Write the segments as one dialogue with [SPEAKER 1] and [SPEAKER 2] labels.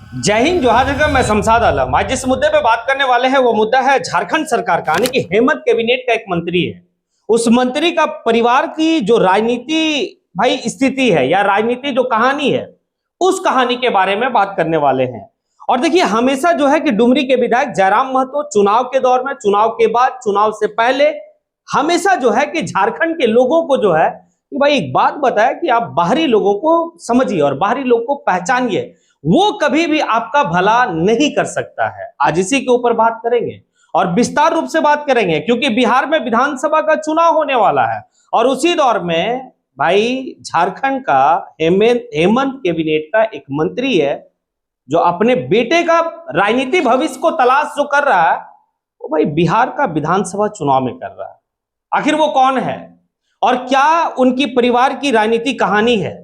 [SPEAKER 1] जय हिंद, जोहार जगह। मैं शमशाद आलम। आज जिस मुद्दे पे बात करने वाले हैं वो मुद्दा है झारखंड सरकार का, यानी कि हेमंत कैबिनेट का एक मंत्री है। उस मंत्री का परिवार की जो राजनीति भाई स्थिति है या राजनीति जो कहानी है, उस कहानी के बारे में बात करने वाले हैं। और देखिए, हमेशा जो है कि डुमरी के विधायक जयराम महतो चुनाव के दौर में, चुनाव के बाद, चुनाव से पहले हमेशा जो है कि झारखंड के लोगों को जो है कि भाई एक बात बताया कि आप बाहरी लोगों को समझिए और बाहरी लोगों को पहचानिए, वो कभी भी आपका भला नहीं कर सकता है। आज इसी के ऊपर बात करेंगे और विस्तार रूप से बात करेंगे, क्योंकि बिहार में विधानसभा का चुनाव होने वाला है और उसी दौर में भाई झारखंड का हेमंत कैबिनेट का एक मंत्री है जो अपने बेटे का राजनीतिक भविष्य को तलाश जो कर रहा है, वो भाई बिहार का विधानसभा चुनाव में कर रहा है। आखिर वो कौन है और क्या उनकी परिवार की राजनीति कहानी है,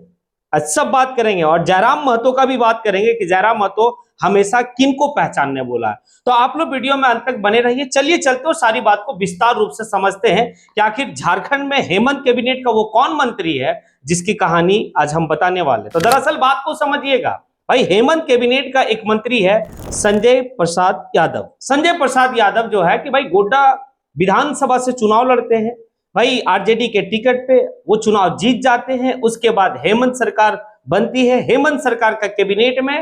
[SPEAKER 1] सब बात करेंगे। और जयराम महतो का भी बात करेंगे कि जयराम महतो हमेशा किन को पहचानने बोला है। तो आप लोग वीडियो में अंत तक बने रहिए। चलिए चलते और सारी बात को विस्तार रूप से समझते हैं कि आखिर झारखंड में हेमंत कैबिनेट का वो कौन मंत्री है जिसकी कहानी आज हम बताने वाले। तो दरअसल बात को समझिएगा भाई, हेमंत कैबिनेट का एक मंत्री है संजय प्रसाद यादव। संजय प्रसाद यादव जो है कि भाई गोड्डा विधानसभा से चुनाव लड़ते हैं भाई, आरजेडी के टिकट पे वो चुनाव जीत जाते हैं। उसके बाद हेमंत सरकार बनती है। हेमंत सरकार का कैबिनेट में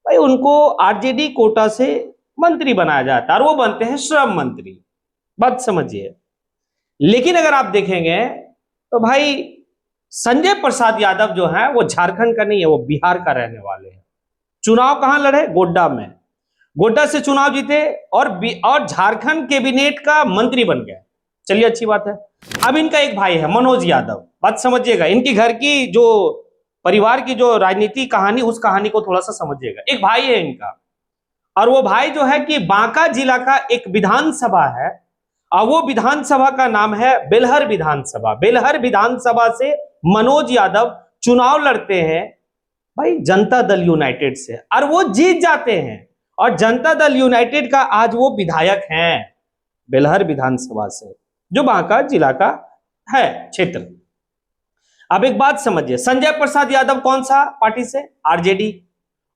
[SPEAKER 1] भाई उनको आरजेडी कोटा से मंत्री बनाया जाता है और वो बनते हैं श्रम मंत्री। बात समझिए। लेकिन अगर आप देखेंगे तो भाई संजय प्रसाद यादव जो है वो झारखंड का नहीं है, वो बिहार का रहने वाले हैं। चुनाव कहां लड़े? गोड्डा में। गोड्डा से चुनाव जीते और झारखंड कैबिनेट का मंत्री बन गए। चलिए, अच्छी बात है। अब इनका एक भाई है मनोज यादव। बात समझिएगा, इनकी घर की जो परिवार की जो राजनीति कहानी, उस कहानी को थोड़ा सा समझिएगा। एक भाई है इनका और वो भाई जो है कि बांका जिला का एक विधानसभा है और वो विधानसभा का नाम है बेलहर विधानसभा। बेलहर विधानसभा से मनोज यादव चुनाव लड़ते हैं भाई जनता दल यूनाइटेड से और वो जीत जाते हैं। और जनता दल यूनाइटेड का आज वो विधायक हैं बेलहर विधानसभा से, जो बांका जिला का है क्षेत्र। अब एक बात समझिए, संजय प्रसाद यादव कौन सा पार्टी से? आरजेडी।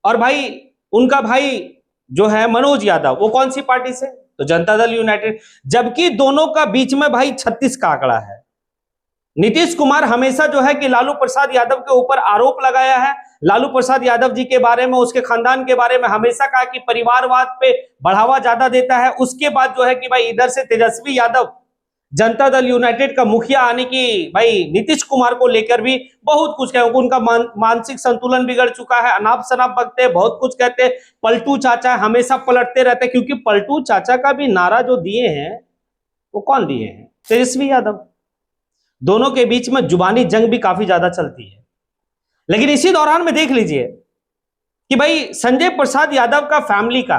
[SPEAKER 1] और भाई उनका भाई जो है मनोज यादव, वो कौन सी पार्टी से? तो जनता दल यूनाइटेड। जबकि दोनों का बीच में भाई 36 का आंकड़ा है। नीतीश कुमार हमेशा जो है कि लालू प्रसाद यादव के ऊपर आरोप लगाया है, लालू प्रसाद यादव जी के बारे में, उसके खानदान के बारे में हमेशा कहा कि परिवारवाद पे बढ़ावा ज्यादा देता है। उसके बाद जो है कि भाई इधर से तेजस्वी यादव जनता दल यूनाइटेड का मुखिया आने की भाई नीतीश कुमार को लेकर भी बहुत कुछ कहे। उनका मानसिक संतुलन बिगड़ चुका है, अनाप शनाप बकते हैं, बहुत कुछ कहते हैं। पलटू चाचा हमेशा पलटते रहते हैं, क्योंकि पलटू चाचा का भी नारा जो दिए हैं वो कौन दिए हैं? तेजस्वी यादव। दोनों के बीच में जुबानी जंग भी काफी ज्यादा चलती है। लेकिन इसी दौरान में देख लीजिए कि भाई संजय प्रसाद यादव का फैमिली का,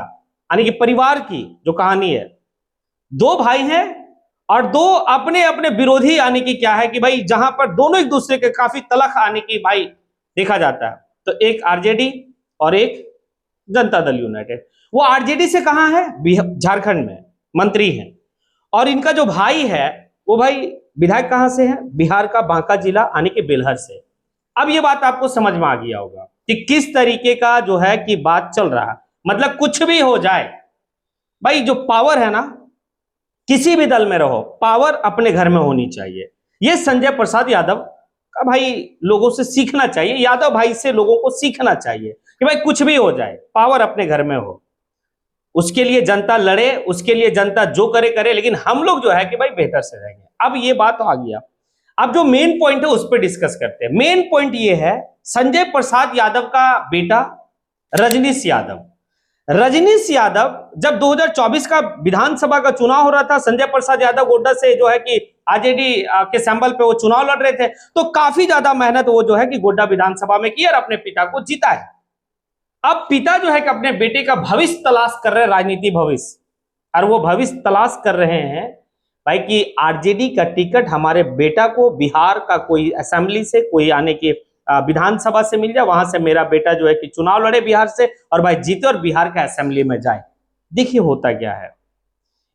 [SPEAKER 1] यानी कि परिवार की जो कहानी है, दो भाई हैं और दो अपने अपने विरोधी, यानी कि क्या है कि भाई जहां पर दोनों एक दूसरे के काफी तलख आने की भाई देखा जाता है। तो एक आरजेडी और एक जनता दल यूनाइटेड। वो आरजेडी से कहां है? झारखंड में मंत्री हैं। और इनका जो भाई है वो भाई विधायक कहां से है? बिहार का बांका जिला, यानी कि बेलहर से। अब ये बात आपको समझ में आ गया होगा कि किस तरीके का जो है कि बात चल रहा है। मतलब कुछ भी हो जाए भाई, जो पावर है ना, किसी भी दल में रहो, पावर अपने घर में होनी चाहिए। ये संजय प्रसाद यादव का भाई लोगों से सीखना चाहिए, यादव भाई से लोगों को सीखना चाहिए कि भाई कुछ भी हो जाए, पावर अपने घर में हो। उसके लिए जनता लड़े, उसके लिए जनता जो करे करे, लेकिन हम लोग जो है कि भाई बेहतर से रहेंगे। अब ये बात आ गया। अब जो मेन पॉइंट है उस पर डिस्कस करते हैं। मेन पॉइंट ये है, संजय प्रसाद यादव का बेटा रजनीश यादव। रजनीश यादव जब 2024 का विधानसभा का चुनाव हो रहा था, संजय प्रसाद यादव गोड्डा से जो है कि आरजेडी के सैंबल पे वो चुनाव लड़ रहे थे, तो काफी ज्यादा मेहनत वो जो है कि गोड्डा विधानसभा में की और अपने पिता को जीता है। अब पिता जो है कि अपने बेटे का भविष्य तलाश कर रहे हैं, राजनीति भविष्य, और वो भविष्य तलाश कर रहे हैं भाई कि आरजेडी का टिकट हमारे बेटा को बिहार का कोई असेंबली से, कोई आने की विधानसभा से मिल जाए, वहां से मेरा बेटा जो है कि चुनाव लड़े बिहार से और भाई जीते और बिहार के असेंबली में जाए। देखिए होता क्या है,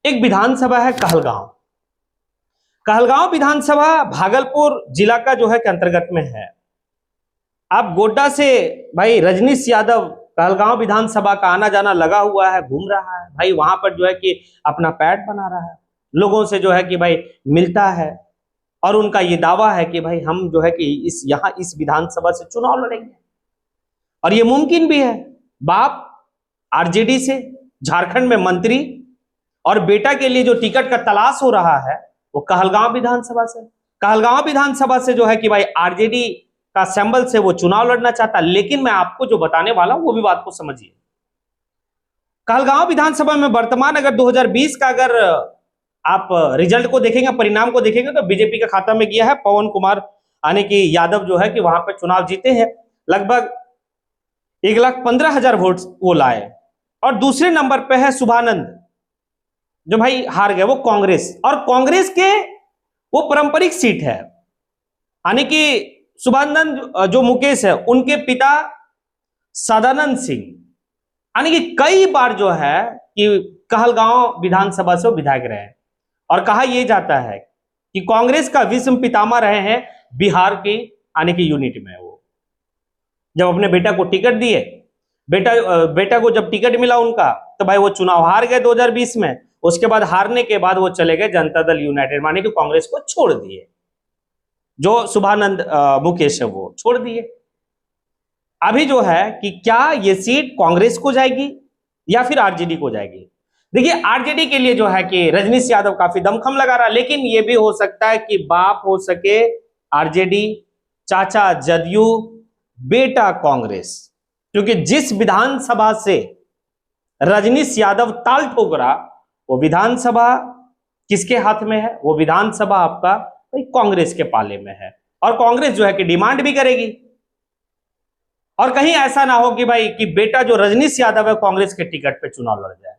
[SPEAKER 1] एक विधानसभा है कहलगांव। कहलगांव विधानसभा भागलपुर जिला का जो है के अंतर्गत में है। अब गोड्डा से भाई रजनीश यादव कहलगांव विधानसभा का आना जाना लगा हुआ है, घूम रहा है भाई, वहां पर जो है कि अपना पैड बना रहा है, लोगों से जो है कि भाई मिलता है, और उनका ये दावा है कि भाई हम जो है कि इस विधानसभा से चुनाव लड़ेंगे, और ये मुमकिन भी है। बाप आरजेडी से झारखंड में मंत्री, और बेटा के लिए जो टिकट का तलाश हो रहा है वो कहलगांव विधानसभा से, कहलगांव विधानसभा से जो है कि भाई आरजेडी का सिंबल से वो चुनाव लड़ना चाहता। लेकिन मैं आपको जो बताने वाला हूं वो भी बात को समझिए। कहलगांव विधानसभा में वर्तमान अगर 2020 का अगर आप रिजल्ट को देखेंगे, परिणाम को देखेंगे, तो बीजेपी के खाता में गया है। पवन कुमार यानी कि यादव जो है कि वहां पर चुनाव जीते हैं, लगभग 1,15,000 वोट वो लाए। और दूसरे नंबर पे है शुभानंद, जो भाई हार गए, वो कांग्रेस, और कांग्रेस के वो पारंपरिक सीट है, यानी कि शुभानंद जो मुकेश है उनके पिता सदानंद सिंह, यानी कि कई बार जो है कि कहलगांव विधानसभा से वो विधायक रहे, और कहा यह जाता है कि कांग्रेस का विश्व पितामह रहे हैं बिहार की यानी कि यूनिट में। वो जब अपने बेटा को टिकट दिए, बेटा को जब टिकट मिला उनका, तो भाई वो चुनाव हार गए 2020 में। उसके बाद हारने के बाद वो चले गए जनता दल यूनाइटेड, माने कि कांग्रेस को छोड़ दिए, जो शुभानंद मुकेश है वो छोड़ दिए। अभी जो है कि क्या ये सीट कांग्रेस को जाएगी या फिर आरजेडी को जाएगी? देखिए, आरजेडी के लिए जो है कि रजनीश यादव काफी दमखम लगा रहा, लेकिन ये भी हो सकता है कि बाप हो सके आरजेडी, चाचा जदयू, बेटा कांग्रेस, क्योंकि जिस विधानसभा से रजनीश यादव ताल ठोक रहा, वो विधानसभा किसके हाथ में है? वो विधानसभा आपका भाई कांग्रेस के पाले में है, और कांग्रेस जो है कि डिमांड भी करेगी। और कहीं ऐसा ना हो कि भाई कि बेटा जो रजनीश यादव है कांग्रेस के टिकट पे चुनाव लड़ जाए,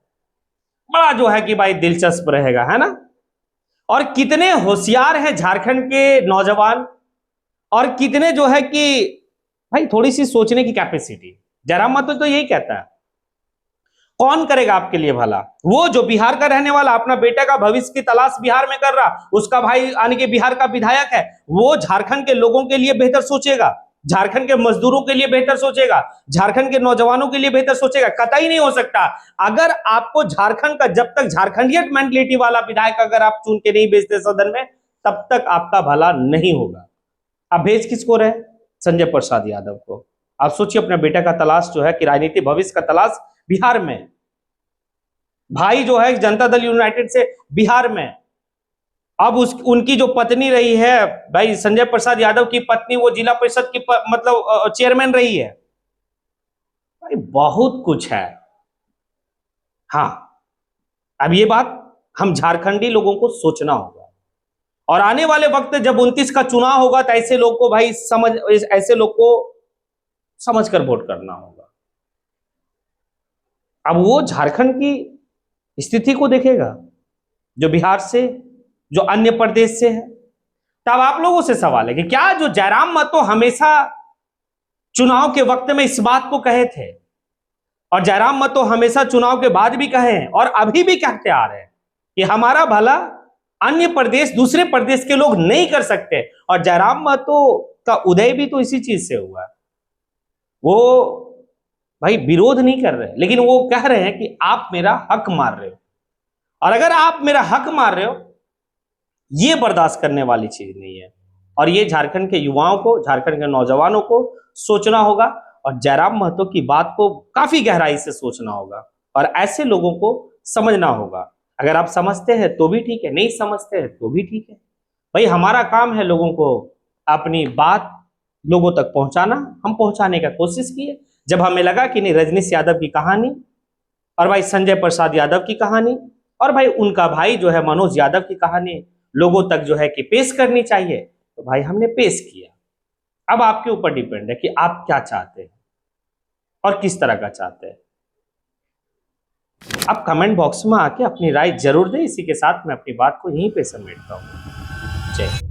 [SPEAKER 1] बड़ा जो है कि भाई दिलचस्प रहेगा, है ना। और कितने होशियार हैं झारखंड के नौजवान, और कितने जो है कि भाई थोड़ी सी सोचने की कैपेसिटी। जयराम महतो तो यही कहता है, कौन करेगा आपके लिए भला? वो जो बिहार का रहने वाला, अपना बेटा का भविष्य की तलाश बिहार में कर रहा, उसका भाई यानी कि बिहार का विधायक है, वो झारखंड के लोगों के लिए बेहतर सोचेगा, झारखंड के मजदूरों के लिए बेहतर सोचेगा, झारखंड के नौजवानों के लिए बेहतर सोचेगा? कतई नहीं हो सकता। अगर आपको झारखंड का, जब तक झारखंडियत मेंटलिटी वाला विधायक अगर आप चुन के नहीं भेजते सदन में, तब तक आपका भला नहीं होगा। आप भेज किसको रहे? संजय प्रसाद यादव को। आप सोचिए, अपने बेटा का तलाश जो है कि राजनीति भविष्य का तलाश बिहार में, भाई जो है जनता दल यूनाइटेड से बिहार में। अब उनकी जो पत्नी रही है भाई, संजय प्रसाद यादव की पत्नी, वो जिला परिषद की मतलब चेयरमैन रही है। भाई बहुत कुछ है। हाँ, अब ये बात हम झारखंडी लोगों को सोचना होगा, और आने वाले वक्त जब 29 का चुनाव होगा तो ऐसे लोग को भाई ऐसे लोग को समझकर वोट करना होगा। अब वो झारखंड की स्थिति को देखेगा, जो बिहार से, जो अन्य प्रदेश से है। तब आप लोगों से सवाल है कि क्या जो जयराम महतो हमेशा चुनाव के वक्त में इस बात को कहे थे, और जयराम महतो हमेशा चुनाव के बाद भी कहे हैं और अभी भी कहते आ रहे हैं कि हमारा भला अन्य प्रदेश, दूसरे प्रदेश के लोग नहीं कर सकते, और जयराम महतो का उदय भी तो इसी चीज से हुआ। वो भाई विरोध नहीं कर रहे, लेकिन वो कह रहे हैं कि आप मेरा हक मार रहे हो, और अगर आप मेरा हक मार रहे हो, ये बर्दाश्त करने वाली चीज नहीं है। और ये झारखंड के युवाओं को, झारखंड के नौजवानों को सोचना होगा, और जयराम महतो की बात को काफी गहराई से सोचना होगा, और ऐसे लोगों को समझना होगा। अगर आप समझते हैं तो भी ठीक है, नहीं समझते हैं तो भी ठीक है। भाई हमारा काम है लोगों को अपनी बात लोगों तक पहुंचाना, हम पहुंचाने का कोशिश किए। जब हमें लगा कि नहीं, रजनीश यादव की कहानी, और भाई संजय प्रसाद यादव की कहानी, और भाई उनका भाई जो है मनोज यादव की कहानी लोगों तक जो है कि पेश करनी चाहिए, तो भाई हमने पेश किया। अब आपके ऊपर डिपेंड है कि आप क्या चाहते हैं और किस तरह का चाहते हैं। आप कमेंट बॉक्स में आके अपनी राय जरूर दें। इसी के साथ मैं अपनी बात को यहीं पे समेटता हूं। जय हिंद।